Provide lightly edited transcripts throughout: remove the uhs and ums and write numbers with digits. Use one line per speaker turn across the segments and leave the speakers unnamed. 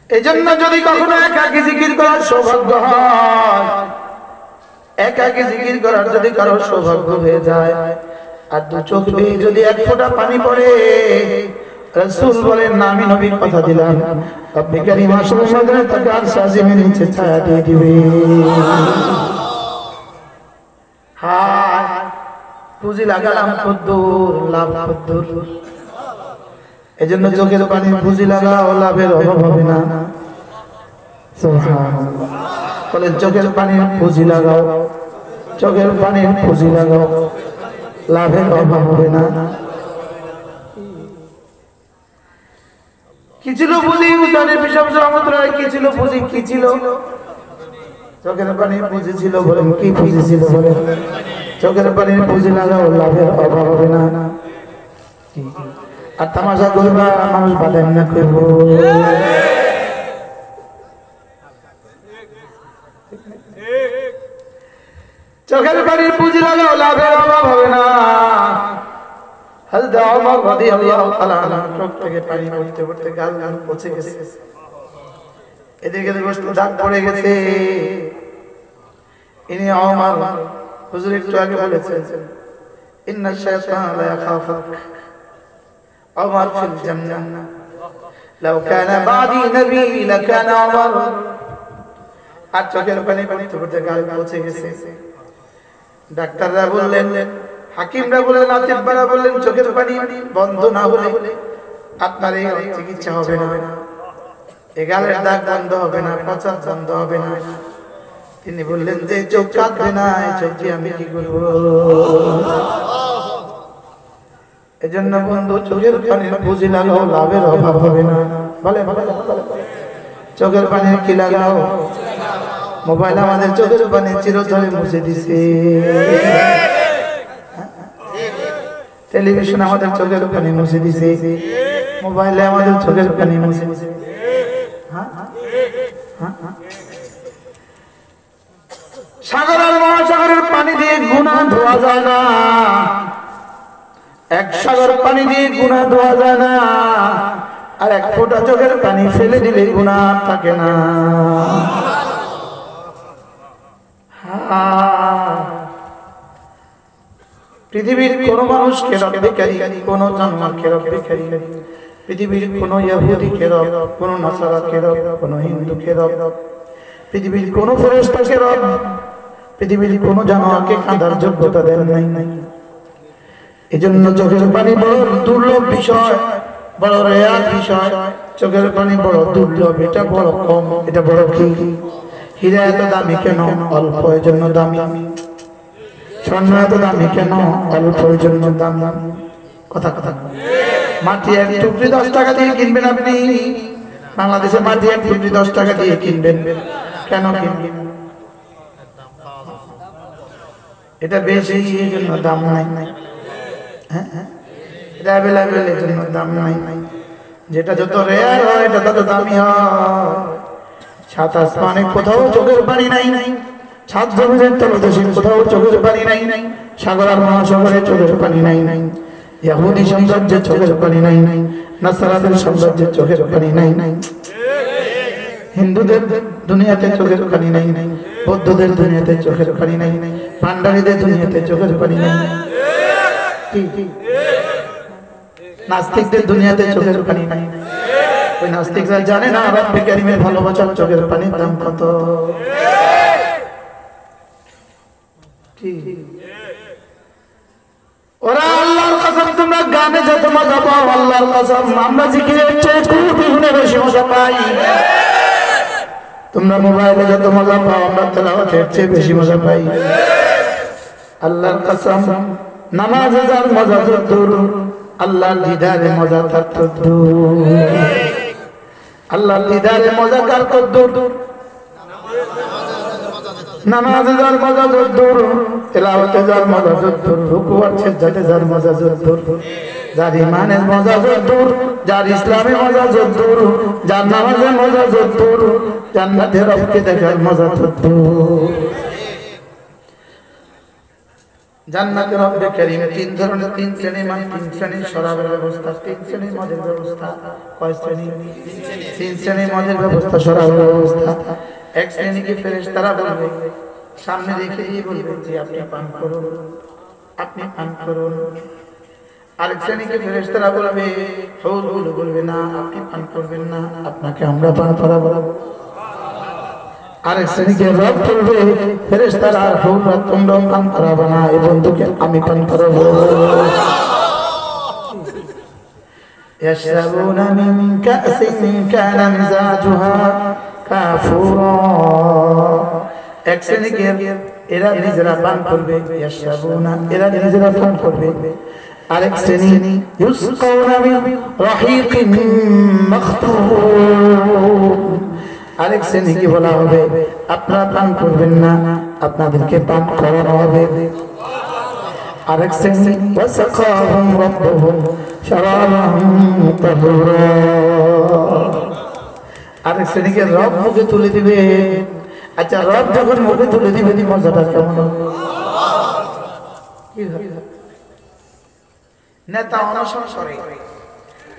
এজন্য যদি কখনো একাকী জিকির করার সৌভাগ্য হয়, একাকী জিকির করার যদি কারো সৌভাগ্য হয়ে যায়, আর দু চোখ দিয়ে যদি এক ফোঁটা পানি পড়ে, রাসূল বলেন না আমি নবীর কথা দিলাম, রব্বে কারীম আসমানের মধ্যে তাকে আর সাজিমের নিচে ছায়া দিয়ে দিবে। হায় পুঁজি লাগালাম কদ্দুর, লাভ কদ্দুর। এজন্য চোখের পানি পুঁজি লাগাও, লাভের অভাব হবে না। সুবহানাল্লাহ। বলেন চোখের পানি পুঁজি লাগাও, চোখের পানি পুঁজি লাগাও, লাভের অভাব হবে না। কি ছিল পুঁজি? উদানে বিশাল রহমতুল্লাহ কি ছিল পুঁজি? কি ছিল? চোখের পানি পুঁজি ছিল। বলেন কি পুঁজি ছিল? বলেন চোখের পানির পুঁজি লাগাও, লাভের অভাব হবে না। আর তামাশা করবা, মানুষ বাদেন না করব। চোখের পানির পুঁজি লাগাও, লাভের অভাব হবে না। হযরত ওমর রাদিয়াল্লাহু তাআলা চোখ থেকে পানি পড়তে পড়তে গাল পচে গেছে, এদিকে গোশত দাগ পড়ে গেছে। ইনি ওমর হুজুর একটু আগে বলেছেন ইন্না শাইতানা লা ইয়াখাফুক ওমর ফিল জান্নাহ লাউ কানা বাদি নবী লাকানা ওমর। আর চোখের পানি পড়তে পড়তে গাল পচে গেছে। ডাক্তাররা বললেন, হাকিমরা বললেন, আতিবরা বললেন চোখের পানি বন্ধ না হলে আপনার এই চিকিৎসা হবে না, এই গালের দাগ বন্ধ হবে না, পচা বন্ধ হবে না। তিনি বললেন যে চোখ কাঁদবে না, এই চোখ দিয়ে আমি কি করব? এজন্য বন্ধু চোখের পানির পুঁজি লাগাও, লাভের অভাব হবে না। বলে চোখের পানির কি লাগাও? মোবাইল আমাদের চোখের পানি চিরতরে মুছে দিছে, টেলিভিশন আমাদের চোখের পানি মুছে দিছে, মোবাইলে আমাদের চোখের পানি মুছে দিছে। সাগর আর মহাসাগরের পানি দিয়ে গুনাহ ধোয়া যায় না, এক সাগর পানি দিয়ে গুনাহ ধোয়া যায় না, আর এক ফোঁটা চোখের পানি ফেলে দিলে গুনাহ থাকে না। পৃথিবীর কোন মানুষকে রব্বিকারী, কোন জানোয়ারকে রব্বিকারী, পৃথিবীর কোন ইহুদিকে রব, কোন নাসারাকে রব, কোন হিন্দুকে রব, পৃথিবীর কোন ফেরেশতাকে রব, পৃথিবীর কোন জানোয়ারকে কাঁদার যোগ্যতা দেন নাই। এজন্য চোখের পানি বড় দুর্লভ বিষয়, বড় রেয়ার বিষয়। চোখের পানি বড় দুর্লভ, এটা বড় কম, এটা বড় কি? হীরা এত দামি কেন? অল্প, এজন্য দামি। স্বর্ণ এত দামি কেন? অল্প, এজন্য দাম। কথা কথা। মাটি এক টুকরি 10 টাকা দিয়ে কিনবেন আপনি, বাংলাদেশে মাটি এক টুকরি 10 টাকা দিয়ে কিনবেন, কেন কিনবেন? এটা বেশি, এই জন্য দাম নাই। হ্যাঁ, এটা অ্যাভেলেবেল, এই জন্য দাম নাই। যেটা যত রেয়ার হয় এটা তত দামি হয়। সাত আসমানে কোথাও চোখের পানি নাই, সাত জমিনের তলদেশে কোথাও চোখের পানি নাই, সাগর আর মহাসাগরে চোখের পানি নাই। ইহুদি সাম্রাজ্যে চোখের পানি নাই, নাসারাদের সাম্রাজ্যে চোখের পানি নাই, হিন্দুদের দুনিয়াতে চোখের পানি নাই, বৌদ্ধদের দুনিয়াতে চোখের পানি নাই, পান্ডারীদের দুনিয়াতে চোখের পানি নাই, নাস্তিকদের দুনিয়াতে চোখের পানি নাই। ওই নাস্তিকরা জানে না রব্বে কারীমের ভালোবাসার চোখের পানির দাম কত। ওরা আল্লাহর কসম, তোমরা গানে যত মজা পাও, আল্লাহর কসম আমরা জিকিরের চেয়ে কোটি গুণে বেশি মজা পাই। তোমরা মোবাইলে যত মজা পাও, আমরা তেলাওয়াতের চেয়ে বেশি মজা পাই। আল্লাহর কসম, নামাজে যার মজা যতদূর, আল্লাহর দিদারে মজা তার ততদূর। আল্লাহর দিদারে মজা কার কতদূর? নামাজে যার মজা যতদূর, তেলাওয়াতে যার মজা যতদূর, রুকু আর সিজদাতে যার মজা যতদূর, যার ঈমানের মজা যতদূর, যার ইসলামে মজা যতদূর, যার নামাজে মজা যতদূর, জান্নাতে রবকে দেখার মজা ততদূর। জান্নাতে রব্বে কারীম তিন ধরনের, তিন শ্রেণীর মান, তিন শ্রেণীর শরাবের ব্যবস্থা, তিন শ্রেণীর মদের ব্যবস্থা। কয় শ্রেণী? তিন শ্রেণীর মদের ব্যবস্থা, শরাবের ব্যবস্থা। এক শ্রেণীকে ফেরেশতারা বলবে, সামনে রেখে দিয়ে বলবে যে আপনি পান করুন, আপনি পান করুন। আরেক শ্রেণীকে ফেরেশতারা বলবে, হুজুর বলবে না, আপনি পান করবেন না, আপনাকে আমরা পান করাবো। আরেক শ্রেণীকে রব বলবে, ফেরেশতারা, হুজুর তোমরা পান করাবে না, এই বন্ধুকে আমি পান করাবো। يشربون من كأس كان مزاجها كافورا। এক শ্রেণীকে এরা নিজেরা পান করবে, ইয়াশরাবুনা এরা নিজেরা পান করবে। আরেক শ্রেণী ইউসকাউনা মিন রাহিকিন মাখতুম। আরেক শ্রেণীকে বলা হবে আপনারা পান করবেন না, আপনাদেরকে পান করানো হবে। আরেক শ্রেণী ওয়াসাকাহুম রাব্বুহুম শারাবান তাহুরা। আরেক শ্রেণীকে রব মুখে তুলে দিবে। আচ্ছা, রব যখন মুখে তুলে দিবে মজাটা কেমন হবে? নেতা অনশন করে,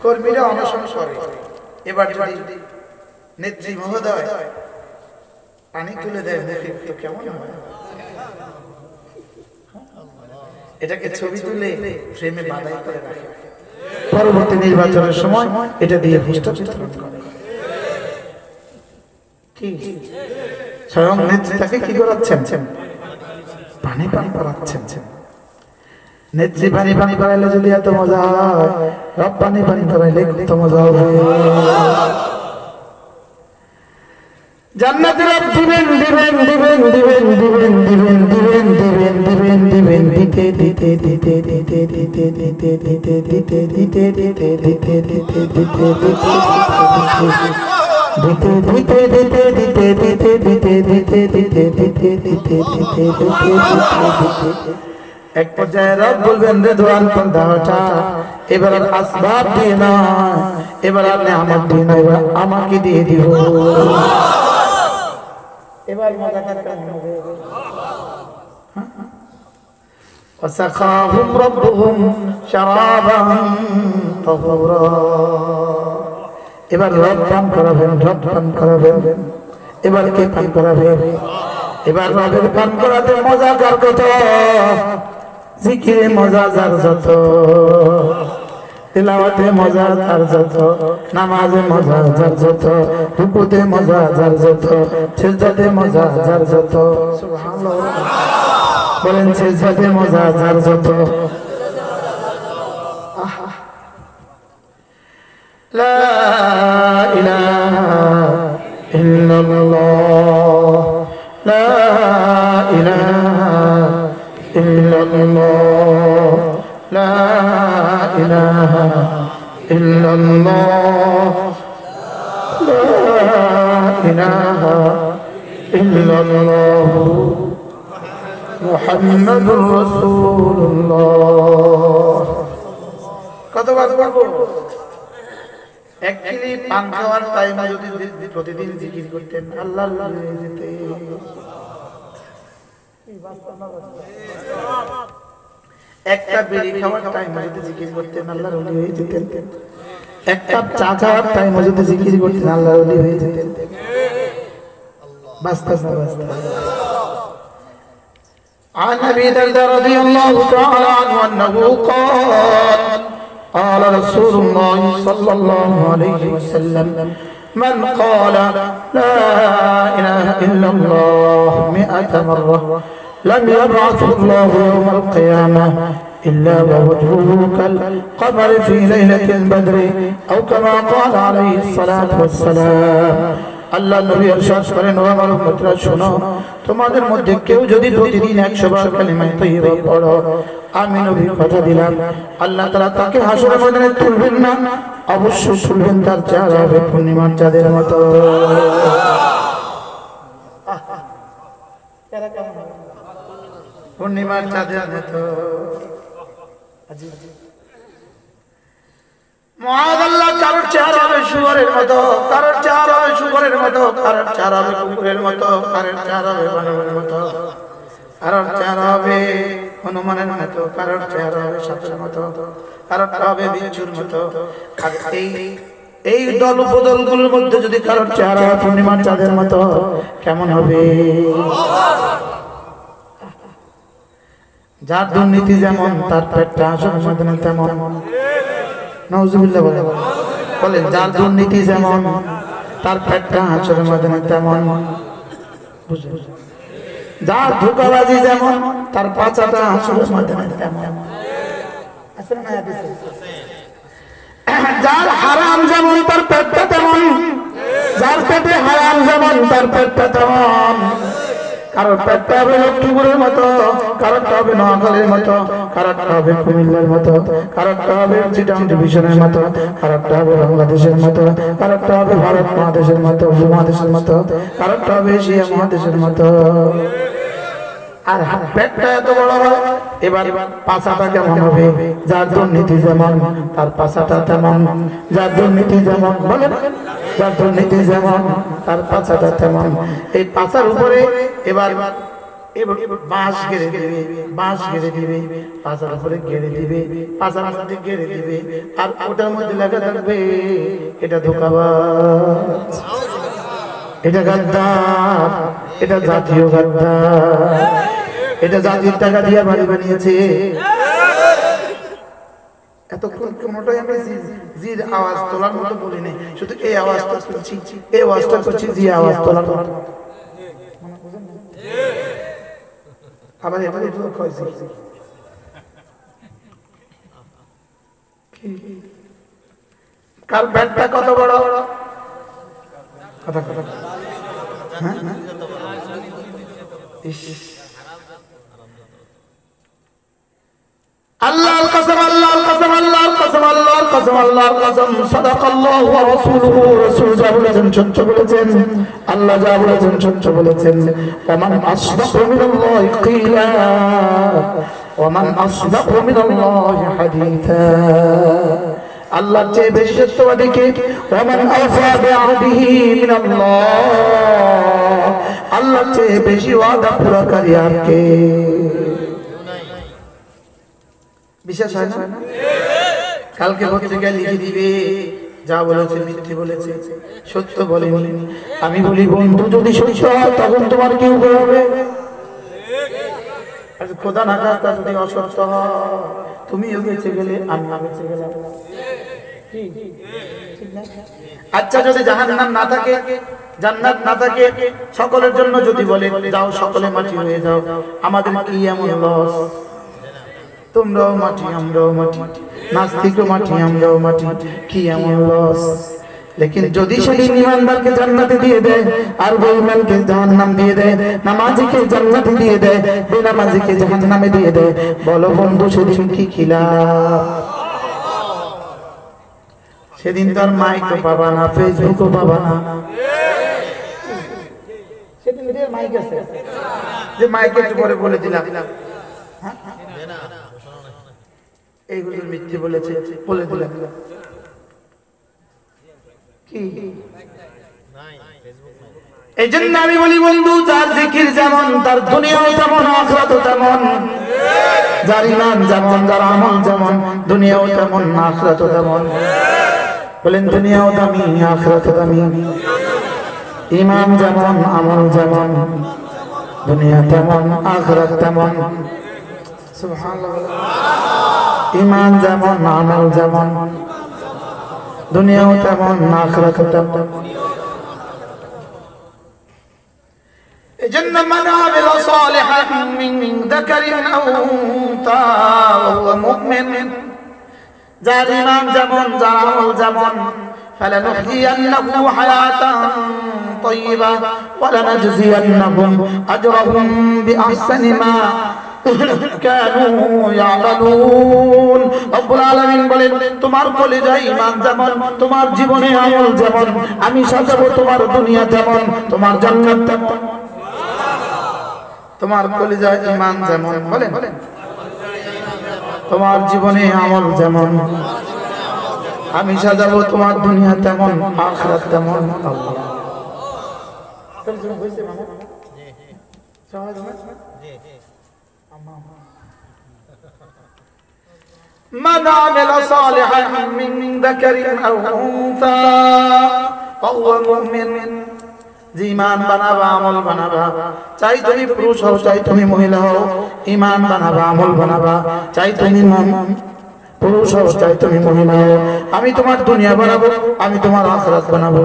কর্মীরা অনশন করে। এবার যদি নেত্রী মহোদয় পানি তুলে দেয় মুখে, তো কেমন হয়? এটাকে ছবি তুলে ফ্রেমে বাঁধাই করে রাখে, পরবর্তী নির্বাচনের সময় এটা দিয়ে পোস্টার চিত্রণ করে। কি স্বয়ং নেত্রী তাকে কি করাচ্ছেন? পানি পান করাচ্ছেন। নেত্রী পানি পান করাইলে যদি এত মজা হয়, রব পানি পান করাইলে কত মজা হবে। জান্নাতে রব দিবেন দিবেন দিবেন দিবেন দিবেন দিবেন দিবেন দিবেন দিবেন দিবেন দিতে দিতে দিতে দিতে দিতে দিতে দিতে দিতে দিতে দিতে দিতে দিতে দিতে এক পর্যায়ে রব বলবেন রেদওয়ান পর্দাটা এবার আসবাব দিয়ে না, এবার আপনি আমার দিয়ে না, এবার আমাকে দিয়ে দিব। এবার মজাটা কেমন হবে? ওয়াসাকাহুম রাব্বুহুম শারাবান তাহুরা। এবার রব পান করাবেন, রব পান করাবেন। এবার কে পান করাবে? এবার রবের পান করাতে মজা কার কত, জিকিরে মজা যার যত, তিলাওয়াতে মজা যার যত, নামাজে মজা যার যত, রুকুতে মজা যার যত, সিজদাতে মজা যার যত। সুবহানাল্লাহ বলেন, সিজদাতে মজা যার যত। লা ইলাহা ইল্লাল্লাহ, লা ইলাহা ইল্লাল্লাহ, লা ইলাহা ইল্লাল্লাহ, লা ইলাহা ইল্লাল্লাহ মুহাম্মাদুর রাসূলুল্লাহ। কতবার বলবো? এক কিলি পান খাওয়ার টাইমে যদি প্রতিদিন জিকির করতেন আল্লাহ হয়ে যেতে। একটা বিড়ি খাওয়ার টাইমে যদি জিকির করতেন আল্লাহর ওলি হয়ে যেতেন। এক কাপ চা খাওয়ার টাইমে যদি জিকির করতেন আল্লাহর ওলি হয়ে যেতেন। বাস্তব না বাস্তব। عن أبي الدرداء رضي الله تعالى عنه أنه قال قال رسول الله صلى الله عليه وسلم من قال لا إله إلا الله 100 مرة لم يبعث الله يوم القيامة إلا ووجهه كالقمر في ليلة البدر أو كما قال عليه الصلاة والسلام। আল্লাহ নবী ইরশাদ করেন, ও আমার উম্মতরা শোনো, তোমাদের মধ্যে কেউ যদি প্রতিদিন 100 বার কালিমা তাইয়্যিবা পড়ো, আমি নবী কথা দিলাম আল্লাহ তাআলা তাকে হাসরের ময়দানে তুলবেন না, অবশ্যই তুলবেন, তার চেহারা হবে পূর্ণিমার চাঁদের মতো। পূর্ণিমার চাঁদের মতো। মুআযাল্লাহ কারোর চেহারা হবে শুকরের মতো, কারোর চেহারা হবে শুকরের মতো, কারোর চেহারা হবে কুকুরের মতো, কারোর চেহারা হবে বানরের মতো, কারোর চেহারা হবে হনুমানের মতো, কারোর চেহারা হবে সাপের মতো, কারোরটা হবে বিচ্ছুর মতো। আর এই দল উপদলগুলোর মধ্যে যদি কারোর চেহারা পূর্ণিমার চাঁদের মতো, কেমন হবে? যার দুর্নীতি যেমন তার পেটটা আসলে ময়দানে তেমন। নাউজুবিল্লাহ বলেন, যার দুর্নীতি যেমন তার পেটটা আসলে ময়দানে তেমন। যার ধোঁকাবাজি যেমন তার পাছাটা আসলে ময়দানে তেমন। যার হারাম যেমন তার পেটটা তেমন, যার পেটে হারাম যেমন তার পেটটা তেমন। কারোর পেটটা হবে লক্ষ্মীপুরের মতো, কারোরটা হবে নোয়াখালীর মতো, কারোরটা হবে কুমিল্লার মতো, কারোরটা হবে চিটাং ডিভিশনের মতো, কারোরটা হবে বাংলাদেশের মতো, কারোরটা হবে ভারত মহাদেশের মতো, উপমহাদেশের মতো, কারোরটা হবে এশিয়া মহাদেশের মতো। আর পেটটা এত বড় হয়, এবার পাছাটা কেমন হবে? যার দুর্নীতি যেমন তার পাছাটা তেমন। যার দুর্নীতি যেমন, বলেন, যার দুর্নীতি যেমন তার পাছাটা তেমন। এই পাছার উপরে এবার বাঁশ গেড়ে দিবে, বাঁশ গেড়ে দিবে, পাছার উপরে গেড়ে দিবে, পাছার মধ্যে গেড়ে দিবে, আর ওটার মধ্যে লেখা থাকবে এটা ধোঁকাবাজ, এটা গাদ্দার, এটা জাতীয় গাদ্দার, এটা জাতির টাকা দিয়ে বাড়ি বানিয়েছে। এতক্ষণ কোনটাই আমি জির আওয়াজ তোলার মতো বলি নাই, শুধু এই আওয়াজটা করছি, এই আওয়াজটা করছি জি আওয়াজ তোলার মতো। আবার এটা একটু কইছি কার ব্যাটটা কত বড়? কথা কথা হ্যাঁ আল্লাহর কসম, আল্লাহর কসম, আল্লাহর কসম, আল্লাহর কসম, আল্লাহর কসম, সাদাকাল্লাহু ওয়া রাসূলুহু, রাসূল যা বলেছেন সত্য বলেছেন, আল্লাহ যা বলেছেন সত্য বলেছেন। ওয়ামান আসদাকু মিনাল্লাহি কিলা ওয়ামান আসদাকু মিনাল্লাহি হাদীসা। আল্লাহর চেয়ে বেশি সত্যবাদী কে? ওয়ামান আওফা বিআহদিহি মিনাল্লাহ। আল্লাহর চেয়ে বেশি ওয়াদা পুরাকারী আর কে? বিশ্বাস হয় না? কালকে পত্রিকায় লিখে দিবে যা বলেছে মিথ্যে বলেছে, সত্য বলেনি। আমি বলি বন্ধু, যদি সত্য হয় তখন তোমার কি উপায় হবে? খোদা না খাস্তা যদি অসত্য হয়, তুমিও বেঁচে গেলে আমিও বেঁচে গেলাম। আচ্ছা, যদি জাহান্নাম না থাকে, জান্নাত না থাকে, সকলের জন্য যদি বলে যাও সকলে মাটি হয়ে যাও, আমাদের কি এমন লস? তোমরাও মাটি আমরাও মাটি, নাস্তিকও মাটি আমরাও মাটি, কি এমন লস? লেকিন যদি সেদিন ইমানদারকে জান্নাতে দিয়ে দেয় আর বেঈমানকে জাহান্নাম দিয়ে দেয়, নামাজিকে জান্নাতে দিয়ে দেয়, বেনামাজিকে জাহান্নামে দিয়ে দেয়, বলো বন্ধু সেদিন কি খিলাফ? সেদিন তার মাইকও পাবা না, ফেসবুকও পাবা না। সেদিন মাইক আছে, যে মাইকে একটু পরে বলে দিলাম এইগুলো মিথ্যে বলেছে, বলে দিলাম কি? এই জন্য আমি বলি বন্ধু, যার জিকির যেমন তার দুনিয়াও তেমন, আখিরাতও তেমন। যার ঈমান যেমন, যার আমল যেমন, দুনিয়াও তেমন, আখিরাতও তেমন। বলেন, দুনিয়াও দামি, আখিরাতও দামি। ঈমান যেমন, আমল যেমন, দুনিয়া তেমন, আখিরাত তেমন। সুবহানাল্লাহ। ঈমান যেমন, আমল যেমন, দুনিয়াও তেমন, আখিরাতও তেমন। এজন্য মান আমিলা সালিহান মিন যাকারিন আও উনসা ওয়া হুয়া মুমিন, যার ঈমান যেমন, যার আমল যেমন, ফালানুহইয়ান্নাহু হায়াতান তাইয়্যিবা ওয়া লানাজজিয়ান্নাহুম আজরাহুম বিআহসানি মা কানু ইয়ামালুন। রব্বুল আলামিন বলেন, তোমার কলিজায় ঈমান যেমন, তোমার জীবনে আমল যেমন, আমি সাজাবো তোমার দুনিয়া যেমন, তোমার জান্নাত তেমন। তোমার কলিজায় ঈমান যেমন, বলেন, তোমার জীবনে আমল যেমন, আমি সাজাবো তোমার দুনিয়া তেমন, আখিরাত তেমন। আল্লাহ মান আমিলা সালিহান মিন যাকারিন আও উনসা ফাহুয়া মুমিন। যে ঈমান বানাবা, আমল বানাবা, চাই তুমি পুরুষ হও চাই তুমি মহিলা হও, ঈমান বানাবা, আমল বানাবা, চাই তুমি পুরুষ হও চাই তুমি মহিলা হও। আমি তোমার দুনিয়া বানাবো, আমি তোমার আখিরাত বানাবো।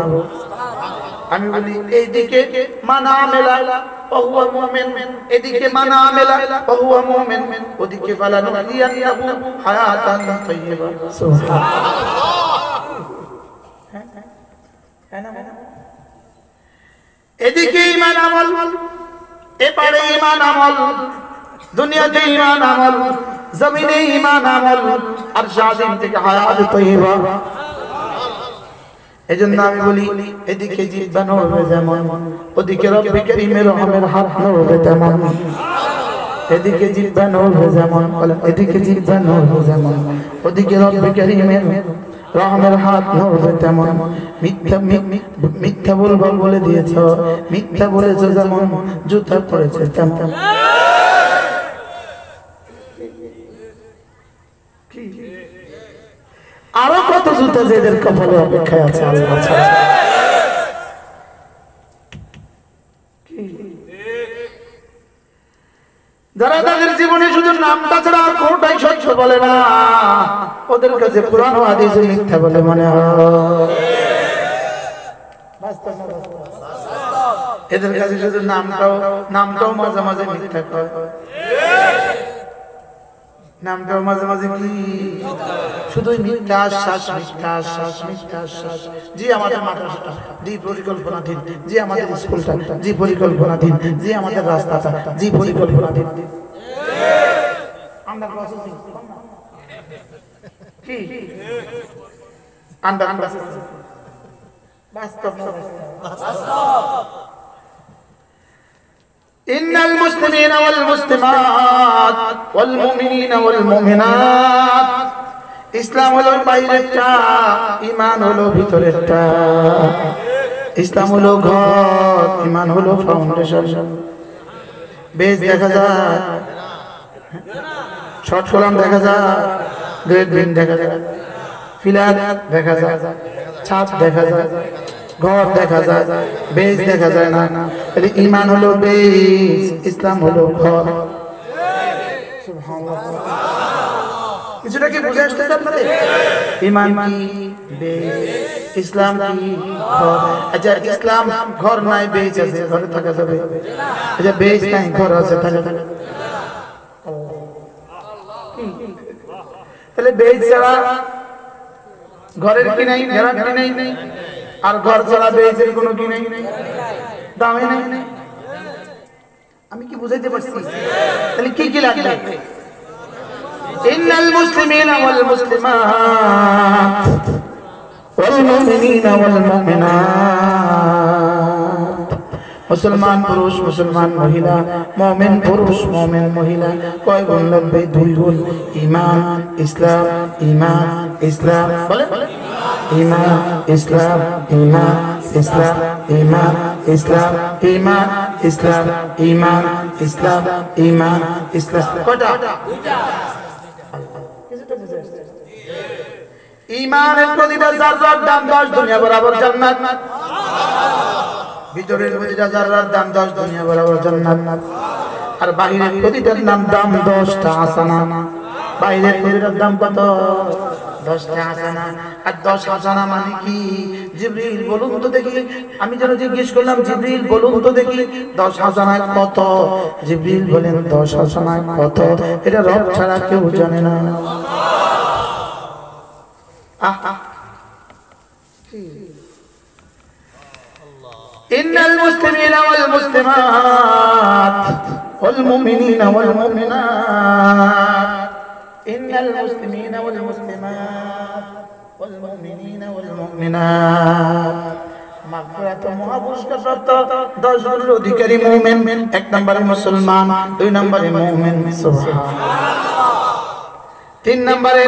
আমি বলি এইদিকে মান আমিলা ফাহুয়া মুমিন, এদিকে মান আমিলা ফাহুয়া মুমিন, ওদিকে ফালানুহইয়ান্নাহু হায়াতান তাইয়্যিবা। সুবহানাল্লাহ। এদিকে ঈমান আমল, এপারে ঈমান আমল, দুনিয়াতে ঈমান আমল, জমিনে ঈমান আমল, আর শাদিন থেকে হায়াত তাইয়্যিবা। এজন্য আমি বলি এদিকে জিহ্বা নড়বে যেমন, ওদিকে রব্বে কারীমের রহমের হাত নড়বে তেমন। এদিকে জিহ্বা নড়বে যেমন, এদিকে জিহ্বা নড়বে যেমন, ওদিকে রব্বে কারীমের রহমের হাত নড়বে তেমন। মিথ্যা বলবো বলে দিয়েছ, মিথ্যা বলেছো যেমন, জুতা পড়েছে তেমন। আরো কত জুতা যেদের কপালে অপেক্ষায় আছে আল্লাহ ছাড়া। যারা তাদের জীবনে শুধু নামটা ছাড়া আর কোনটাই সহ্য বলে না, ওদের কাছে কোরআন ও হাদিস মিথ্যা বলে মনে হয়। এদের কাছে শুধু নামটাও মাঝে মাঝে মিথ্যা কয়, নামটাও মাঝে মাঝে কি শুধুই মিথ্যা আশ্বাস, মিথ্যা আশ্বাস, মিথ্যা আশ্বাস। জি আমাদের মাদ্রাসাটা, জি পরিকল্পনাধীন, জি আমাদের স্কুলটা, জি পরিকল্পনাধীন, জি আমাদের রাস্তাটা, জি পরিকল্পনাধীন। আন্ডার প্রসেসিং কি আন্ডার প্রসেসিং বাস্তব বাস্তব। إن المسلمين والمسلمات والمؤمنين والمؤمنات ইসলাম হলো বাইরেরটা, ঈমান হলো ভিতরেরটা। ইসলাম হলো ঘর, ঈমান হলো ফাউন্ডেশন। বেজ দেখা যায়, শর্ট কলাম দেখা যায়, গ্রেড বিন দেখা যায়, ফিলার দেখা যায়, ছাদ দেখা যায়, ঘর দেখা যায়, বেজ দেখা যায় না। ঈমান হলো বেজ, ইসলাম হলো ঘর। কিছুটা কি বুঝে আসতেছে আপনাদের? ঈমান কি বেজ, ইসলাম কি ঘর। আচ্ছা ইসলাম ঘর নাই, বেজ আছে, ঘরে থাকা যাবে? আচ্ছা বেজ নাই, ঘর আছে, থাকা যাবে? তাহলে বেজ ছাড়া ঘরের কি নাই, গ্যারান্টি নাই, আর ঘর ছাড়া বেজের কোনো কি নাই, দামে নাই। আমি কি বুঝাইতে পারছি? তাহলে কি কি লাগবে? ইন্নাল মুসলিমিনা ওয়াল মুসলিমাত ওয়াল মুমিনিনা ওয়াল মুমিনাত। মুসলমান পুরুষ, মুসলমান মহিলা, মুমিন পুরুষ, মুমিন মহিলা। কয় গুণ লাগবে? 2 গুণ। ঈমান, ইসলাম, ঈমান, ইসলাম। বলে ঈমান, ইসলাম, ঈমান, ইসলাম, ঈমান, ইসলাম, ঈমান, ইসলাম, ঈমান, ইসলাম, ঈমান, ইসলাম। কয়টা? কিছুটা বুঝে আসছে? ঈমানের প্রতিটা যার দাম 10 দুনিয়া বরাবর জান্নাত। ভিতরের প্রতিটা যার দাম 10 দুনিয়া বরাবর জান্নাত। আর বাহিরের প্রতিটার দাম 10টা হাসানা। বাহিরের প্রতিটার দাম কত? 10টা হাসানা। আর 10 হাসানা মানে কি? জিবরিল বলুন তো দেখি। আমি যেন জিজ্ঞেস করলাম, জিবরিল বলুন তো দেখি 10 হাসানায় কত? জিবরিল বলেন 10 হাসানায় কত? এটা রব ছাড়া কেউ জানে না। ইন্নাল মুসলিমিনা ওয়াল মুসলিমাত ওয়াল মুমিনিনা ওয়াল মুমিনাত। ইন্নাল মুসলিমিনা ওয়াল মুসলিমাত ওয়াল মুমিনিনা ওয়াল মুমিনাত। মাগফিরাত ও মহাপুরস্কার প্রাপ্ত 10 গুণের অধিকারী মুমিন। 1 নম্বরে মুসলমান, 2 নম্বরে মুমিন। সুবহানাল্লাহ। 3 নম্বরে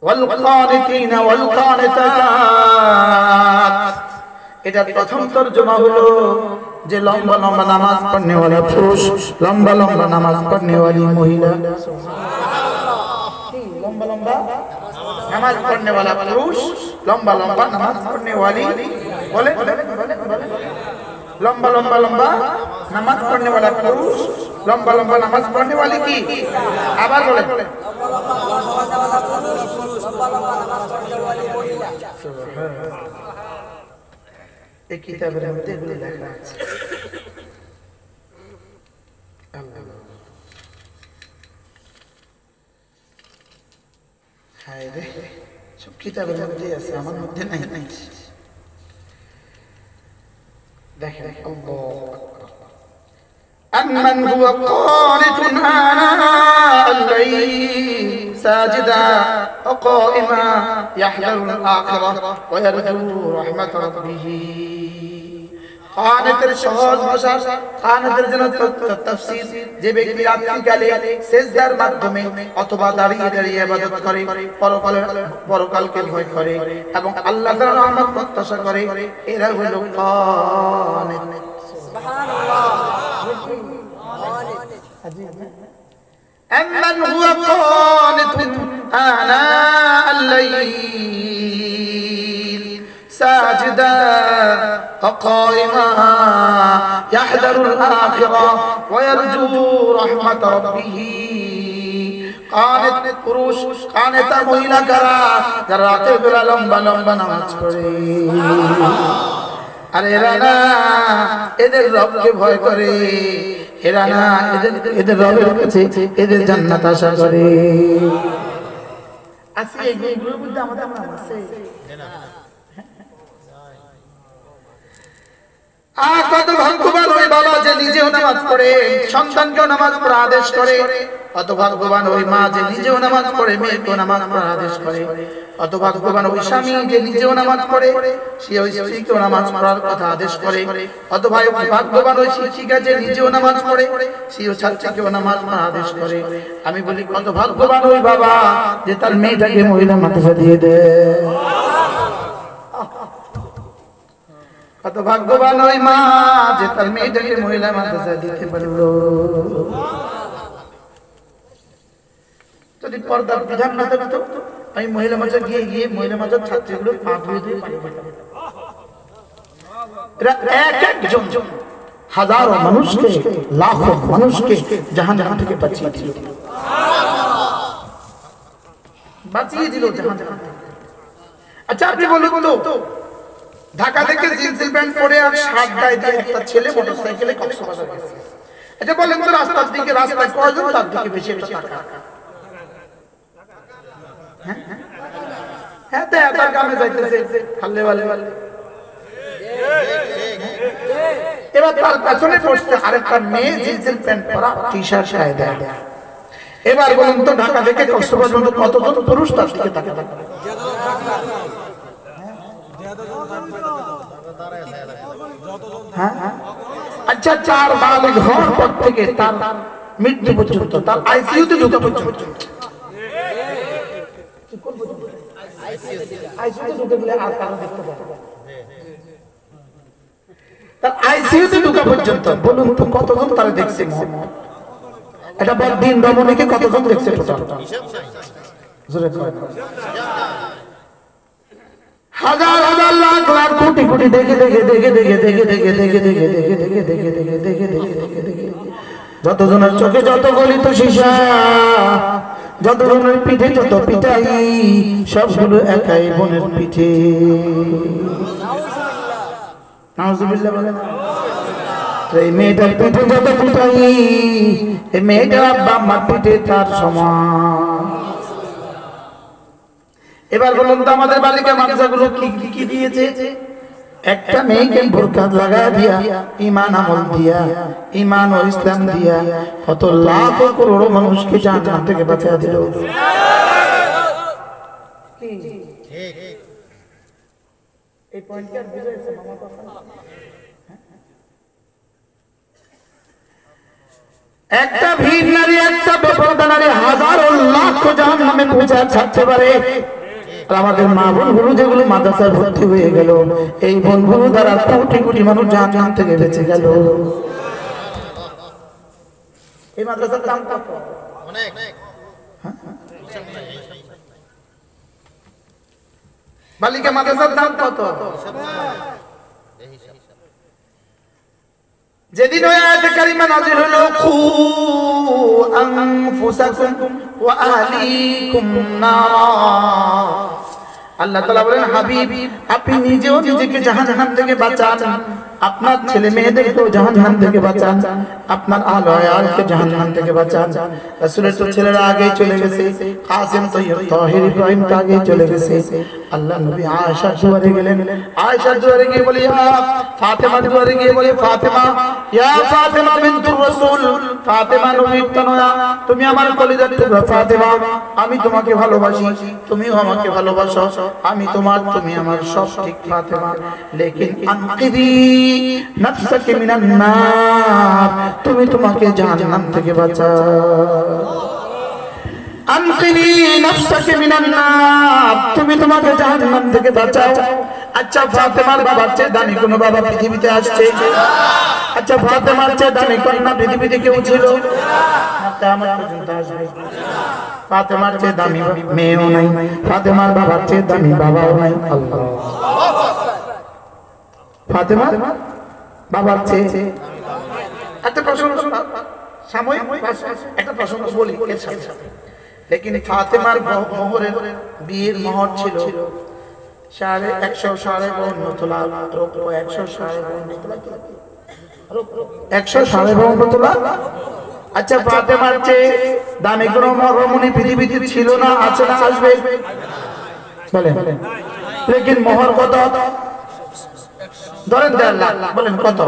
ওয়াল কানিতিনা ওয়াল কানিতাত। এটা প্রথম তরজমা হলো যে লম্বা লম্বা নামাজ পড়নে वाला পুরুষ, লম্বা লম্বা নামাজ পড়নে वाली মহিলা। लंबा नमाज पढ़ने वाला पुरुष, लंबा लंबा नमाज पढ़ने वाली, बोले लंबा लंबा लंबा नमाज पढ़ने वाला पुरुष, लंबा लंबा नमाज पढ़ने वाली की आबार बोले एक किताबेर মধ্যে এগুলো লেখা আছে। হায় রে, সব কিতাবের মধ্যে আছে, আমার মধ্যে নাই। দেখেন আল্লাহু আকবার। أمن هو قانت آناء الليل ساجدا وقائما يحذر الآخرة ويرجو رحمة ربه। কানেতের সহজ ভাষা, কানেতের জন্য তাফসীর, যে ব্যক্তি রাত্রিকালে সিজদার মাধ্যমে অথবা দাঁড়িয়ে দাঁড়িয়ে ইবাদত করে, পরকালকে ভয় করে এবং আল্লাহ তাআলার রহমত প্রত্যাশা করে, এরা হলো কানেত। সুবহানাল্লাহ। أمن هو قانت آناء الليل ساجدا وقائما يحذر الآخرة ويرجو رحمة ربه। কানেত পুরুষ, কানেতা মহিলা কারা? যারা রাতের বেলা লম্বা লম্বা নামাজ পড়ে। আর এরা না এদের রবকে ভয় করে, এরা না এদের রবের কাছে এদের জান্নাত আশা করে। আছে এইগুলোর মধ্যে আমাদের নাম আছে। কত ভাগ্যবান ওই বাবা যে নিজেও নামাজ পড়ে, সন্তানকেও নামাজ পড়ার আদেশ করে। কত ভাগ্যবান ওই মা যে নিজেও নামাজ পড়ে, মেয়েকেও নামাজ পড়ার আদেশ করে। কত ভাগ্যবান ওই স্বামী যে নিজেও নামাজ পড়ে, সে ওই স্ত্রীকেও নামাজ পড়ার কথা আদেশ করে। কত ভাগ্যবান ওই শিক্ষিকা যে নিজেও নামাজ পড়ে, সেও ছাত্রীকেও নামাজ পড়ার আদেশ করে। আমি বলি কত ভাগ্যবান ওই বাবা যে তার মেয়েটাকে মহিলা মাদ্রাসা দিয়ে দেয়। কত ভাগ্যবান ওই মা যে তার মেয়েটাকে মহিলা মাদ্রাসা দিতে পারলো। যদি পর্দার বিধান না থাকতো, আমি মহিলা মাদ্রাসা গিয়ে মহিলা মাদ্রাসার ছাত্রীগুলো পা ধুয়ে ধুয়ে পানি খেতাম। এরা এক একজন হাজারো মানুষকে, লাখো মানুষকে জাহান্নাম থেকে বাঁচিয়ে দিল, বাঁচিয়ে দিল জাহান্নাম থেকে। আচ্ছা আপনি বলুন তো, ঢাকা থেকে জিন্সের প্যান্ট পরে আর শার্ট গায়ে দিয়ে একটা ছেলে মোটরসাইকেলে কক্সবাজার গেছে। আচ্ছা বলেন তো, রাস্তায় কয়জন তার দিকে বেশি বেশি টাকা? হ্যাঁ তো এত গ্রামে যাইতেছে খাল্লে বালে। এবার তার পেছনে পড়ছে আরেকটা মেয়ে জিন্সের প্যান্ট পরা, টি শার্ট গায়ে দেয়। এবার বলুন তো, ঢাকা থেকে কক্সবাজার পর্যন্ত কতজন পুরুষ তার দিকে তাকাবে? আচ্ছা 4 বালিগ হওয়ার পর থেকে তার মৃত্যু পর্যন্ত, তার আইসিইউতে ঢোকা পর্যন্ত, আইসিইউতে ঢুকে গেলে আর কারো দেখতে পাবে না। তার আইসিইউতে ঢোকা পর্যন্ত বলুন তো কতজন তারা দেখছে? এটা বল, দিন রমণীকে কতজন দেখছে টোটাল? হাজার হাজার লাখ লাখ কোটি কোটি দেখে যতজনের চোখে যত গলিত সীসা, যতজনের পিঠে যত পিটাই, সবগুলো একাই বোনের পিঠে। নাউজুবিল্লাহ বলেন। এই মেয়েটার পিঠে যত পিটাই, এই মেয়েটার আব্বা আম্মার পিঠে তার সমান। এবার বলুন তো, আমাদের বালিকা মাদ্রাসাগুলো কি দিয়েছে? একটা মেয়েকে বোরকা লাগায় দিয়া, ঈমান আমল দিয়া, ঈমান ও ইসলাম দিয়া কত লাখ করোড় মানুষকে জাহান্নাম থেকে বাঁচিয়ে দিল। এই পয়েন্ট কি আর বুঝাইছে মামা কথা? একটা ভিড় নারী, একটা বেপরদা নারী হাজারো লাখ জাহান্নামে পৌঁছে ছাড়তে পারে। আমাদের মা বোনগুলো যেগুলো মাদ্রাসায় ভর্তি হয়ে গেল, এই বোনগুলো দ্বারা কোটি কোটি মানুষ জাহান্নাম থেকে বেঁচে গেল। এই মাদ্রাসার দাম কত? অনেক। বালিকা মাদ্রাসার দাম কত? যেদিন ওই আয়াতে কারিমা নাযিল হলো, কু আনফুসাকুম ওয়া আহলিকুম নার, আল্লাহ তাআলা বলেন হাবিব আপনি নিজেও নিজেকে জাহান্নাম থেকে বাঁচান, আপনার ছেলে মেয়েদেরকেও জাহান্নাম থেকে বাঁচান, আপনার আহলে আয়ালকে জাহান্নাম থেকে বাঁচান। রাসূলের তো ছেলেরা আগেই চলে গেছে, কাসেম তৈয়ব তাহির ইব্রাহিম আগেই চলে গেছে। আল্লাহ নবী আয়েশা দুয়ারে গেলেন, আয়েশা দুয়ারে গিয়ে বলে ইয়া ফাতেমা, দুয়ারে গিয়ে বলে ফাতেমা, ইয়া ফাতেমা বিনতুর রাসূল, ফাতেমা নবীর তনয়া, তুমি আমার কলিজার টুকরা ফাতেমা, আমি তোমাকে ভালোবাসি, তুমিও আমাকে ভালোবাসো, আমি তোমার, তুমি আমার সব ঠিক ফাতেমা, লেকিন আনকিদি নাফসাকে মিনান নার, তুমি তোমাকে জাহান্নাম থেকে বাঁচাও। আনকিদি নাফসাকে মিনান নার, তুমি তোমাকে জাহান্নাম থেকে বাঁচাও। আচ্ছা ফাতেমার বাবার চেয়ে দামি কোন বাবা পৃথিবীতে আসছে? আচ্ছা ফাতেমার চেয়ে দামি কন্যা পৃথিবীতে কেউ ছিল? কিয়ামত পর্যন্ত আসবে। ফাতেমার চেয়ে দামি মেয়েও নাই, ফাতেমার বাবার চেয়ে দামি বাবাও নাই। আল্লাহ, ফাতেমা বাবার চেয়ে একটা প্রসঙ্গ সাময়িক একটা প্রসঙ্গ বলি এর সাথে, লেকিন ফাতেমার মোহরের বিয়ের মোহর ছিল 150 তোলা রৌপ্য, 150 তোলা। আচ্ছা ফাতেমার চেয়ে দামি কোন রমণী পৃথিবীতে ছিল না, আছে না আসবে? বলেন, লেকিন মোহর কত? ধরেন 1.5 লাখ, বলেন কত?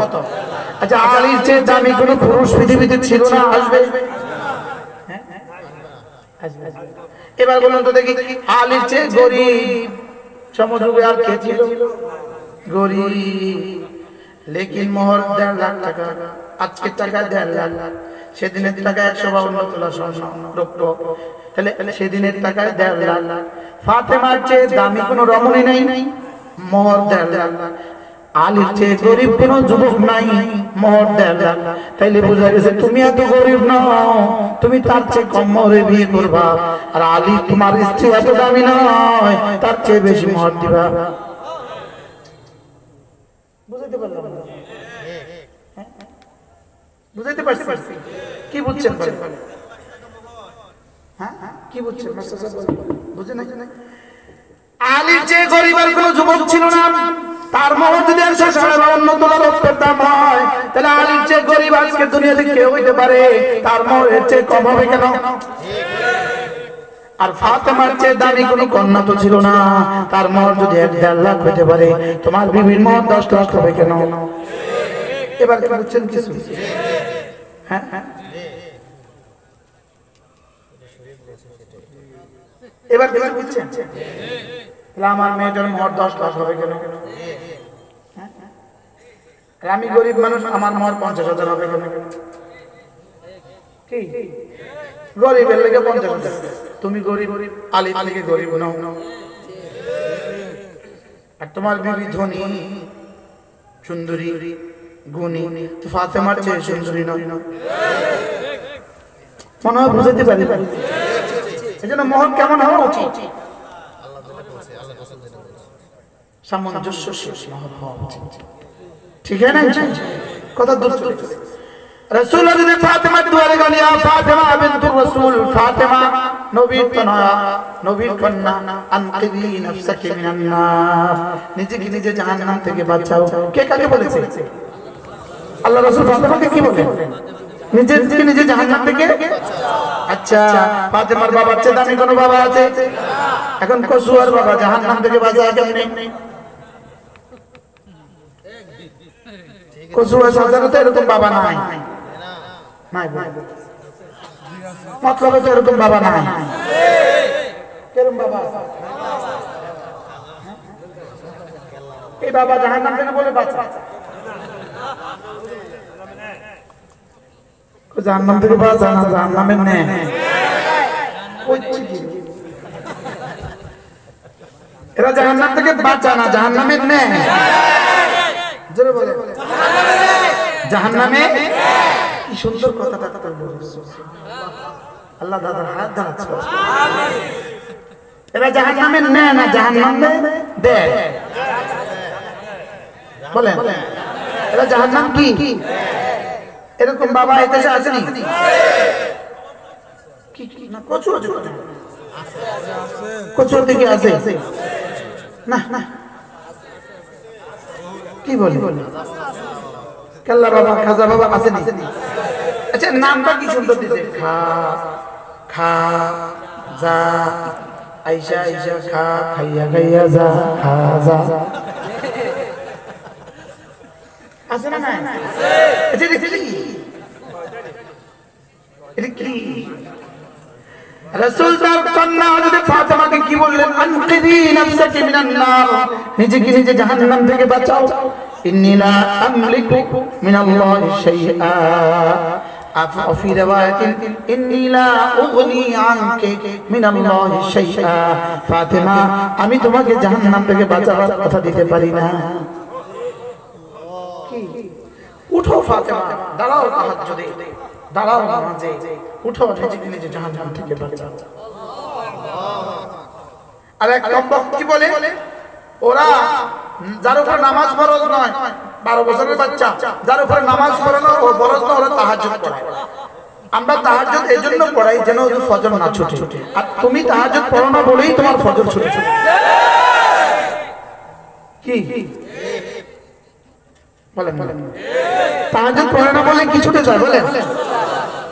আচ্ছা আলীর চেয়ে দামি কোন পুরুষ পৃথিবীতে ছিল না, আসবে? এবার বলুন তো দেখি, আলীর চেয়ে গরিব সমযুগে আর কে ছিল? গরিব, লেকিন মোহর 1.5 লাখ টাকা, আজকের টাকা 1.5 লাখ, সেদিনের টাকা 152 তোলা স্বর্ণ রৌপ্য, তাহলে সেদিনের টাকায় 1.5 লাখ। ফাতেমার চেয়ে দামি কোন রমণী নাই, মোহর 1.5 লাখ। আলীর চেয়ে গরিব কোন যুবক নাই, মোহর 1.5 লাখ। তাইলে বোঝা গেছে তুমি এত গরিব নও, তুমি তার চেয়ে কম মোহরে বিয়ে করবা, আর আলী তোমার স্ত্রী এত দামি নয়, তার চেয়ে বেশি মোহর দিবা। বুঝতে পারলাম? বুঝাইতে পারছি? কি বুঝছেন? হ্যাঁ কি বুঝছেন? বুঝে নাই? আলীর চেয়ে গরিব আর কোন যুবক ছিল না, তার মোহর যদি 152 তোলা রৌপ্যের দাম হয়, তাহলে আলীর চেয়ে গরিব আজকে দুনিয়াতে কেউ হইতে পারে, তার মোহরের চেয়ে কম হবে কেন? আর ফাতেমার চেয়ে দামি কোন কন্যা তো ছিল না, তার মোহর যদি 1.5 লাখ হইতে পারে, তোমার বিবির মোহর 10 লাখ হবে কেন? এবার বুঝছেন কিছু? হ্যাঁ হ্যাঁ, এবার বুঝছেন? আমার মেয়েটার মোহর 10 লাখ হবে কেন? আমি গরিব মানুষ, আমার মোহর 50,000 হবে কেন? কি গরিবের লেগে 50,000, তুমি গরিব, আলীর লেগে গরিব নও। আর তোমার বিবি ধনী, সুন্দরী, গুণী, তো ফাতেমার চেয়ে সুন্দরী নয়। মনে হয় বুঝতে পারি। এই জন্য মোহর কেমন হওয়া উচিত? সামঞ্জস্য মোহর হওয়া উচিত, ঠিক না? কথা দূর রাসূল যদি ফাতেমার দুয়ারে গেল, ইয়া ফাতেমা বিনতুর রাসূল, ফাতেমা নবীর কন্যা, নবীর কন্যা, আনকিদি নাফসাকি মিনান নার, নিজেকে নিজে জাহান্নাম থেকে বাঁচাও। কে কাকে বলেছে? আল্লাহ রাসূল ফাতেমাকে কি বলেন? নিজেকে নিজে জাহান্নাম থেকে। আচ্ছা ফাতেমার বাবার চেয়ে দামি কোন বাবা আছে? এখন কসুয়ার বাবা জাহান্নাম থেকে বাঁচায় কেমনে? কসুয়া সাজানো তো এরকম বাবা নাই, নাই মতলবে তো এরকম বাবা নাই। কেরম বাবা? এই বাবা জাহান্নাম থেকে বলে বাঁচা, জাহান্নাম থেকে বাঁচা না, জাহান্নামের নেই। এরা জাহান্নাম থেকে বাঁচা না, জাহান্নামের নেই। জোরে বলে জাহান্নামে। কি সুন্দর কথাটা বলেছে আল্লাহ। দাদার হাত দাঁড়াচ্ছে। এরা জাহান্নামে নেয় না জাহান্নামে দেয়? বলেন এরা জাহান্নাম কি? এরকম বাবা এদেশে আসেনি? কচুর কচুর দিকে আছে না না কি বলি কাল্লা বাবা খাজা বাবা আসেনি? আচ্ছা নামটা কি সুন্দর দিছে, খা খা যা আইসা আইসা খা খাইয়া খাইয়া যা খা যা আছে না নাই? আচ্ছা এটা কি? রাসূল তার কন্যা হযরত ফাতেমাকে কি বললেন? আনকিদি নাফসাকি মিনান নার, নিজেকে নিজে জাহান্নাম থেকে বাঁচাও। ইন্নী লা আমলিকু মিনাল্লাহি শাইআ, ফি riwayatin ইন্নী লা উগনি আনকি মিনাল্লাহি শাইআ। ফাতেমা, আমি তোমাকে জাহান্নাম থেকে বাঁচাবার কথা দিতে পারি না। উঠো ফাতেমা, দাঁড়াও তাহাজ্জুদে, দাঁড়াও নামাজে, উঠো নিজেকে নিজে জাহান্নাম থেকে বাঁচাও। আর এক কমবক্ত কি বলে? ওরা যার উপর নামাজ ফরজ নয়, 12 বছরের বাচ্চা, যার উপর নামাজ ফরজ নয় ওরা তাহাজ্জুদ পড়ে। আমরা তাহাজ্জুদ এজন্য পড়াই যেন ফজর না ছুটে। আর তুমি তাহাজ্জুদ পড়ো না বলেই তোমার ফজর ছুটে। কি বলেন? তাহাজ্জুদ পড়ে না বলে কি ছুটে যায় বলেন?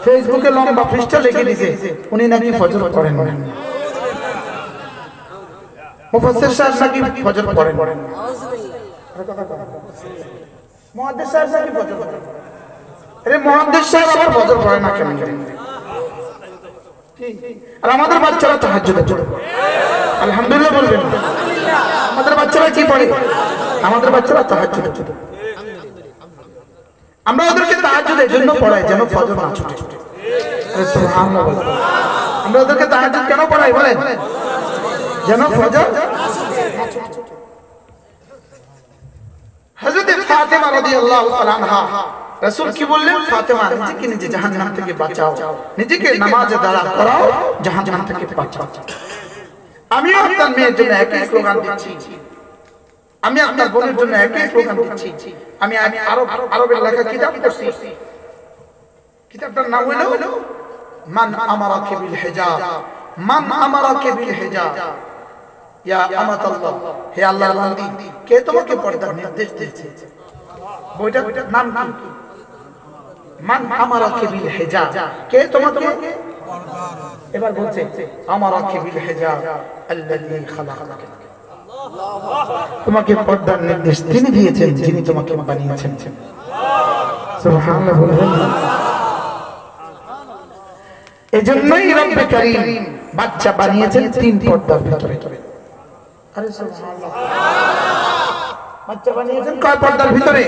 ফেসবুকে লম্বা পৃষ্ঠা লিখে দিয়েছে উনি নাকি ফজর পড়েন না, মুফাসসির সাহেব নাকি ফজর পড়েন, মুহাদ্দিস সাহেব নাকি ফজর পড়েন। আরে মুহাদ্দিস সাহেব আবার ফজর পড়ে না কেন? আর আমাদের বাচ্চারা তাহাজ্জুদে পড়ে। আলহামদুলিল্লাহ বলবেন। আমাদের বাচ্চারা কি পড়ে? আমাদের বাচ্চারা তাহাজ্জুদে পড়ে। আমরা ওদেরকে তাহাজ্জুদ এজন্য পড়াই যেন ফজর না ছুটে। সুবহানাল্লাহ। আমরা ওদেরকে তাহাজ্জুদ কেন পড়াই বলেন? যেন ফজর না ছুটে। হযরত ফাতেমা রাদিয়াল্লাহু তাআলা আনহা রাসূল কি বললেন? ফাতেমা, নিজেকে নিজে জাহান্নাম থেকে বাঁচাও, নিজেকে নামাজে দাঁড়া করাও, জাহান্নাম থেকে বাঁচাও। আমি আপনার মেয়ের জন্য একই স্লোগান দিচ্ছি, আমি আপনার বোনের জন্য একই স্লোগান দিচ্ছি। আমি আরবের লেখা কিতাব পড়ছি, কিতাবটার নাম হলো মান আমারাকে বিল হিজাব, মান আমারাকে বিল হিজাব ইয়া আমাতাল্লাহ, হে আল্লাহর বান্দি, কে তোমাকে পর্দার নির্দেশ দিয়েছে? বইটার নাম কি? মান আমারাকে বিল হিজাব, কে তোমাকে এবার বলছে আমারাকে বিল হিজাব আল্লাযী খালাকাকা, তোমাকে পর্দার নির্দেশ তিনি দিয়েছেন যিনি তোমাকে বানিয়েছেন। সুবহানাল্লাহ বলবেন। এজন্যই রব্বে কারীম বাচ্চা বানিয়েছেন 3 পর্দার ভিতরে। আরে সুবহানাল্লাহ, বাচ্চা বানিয়েছেন কয় পর্দার ভিতরে?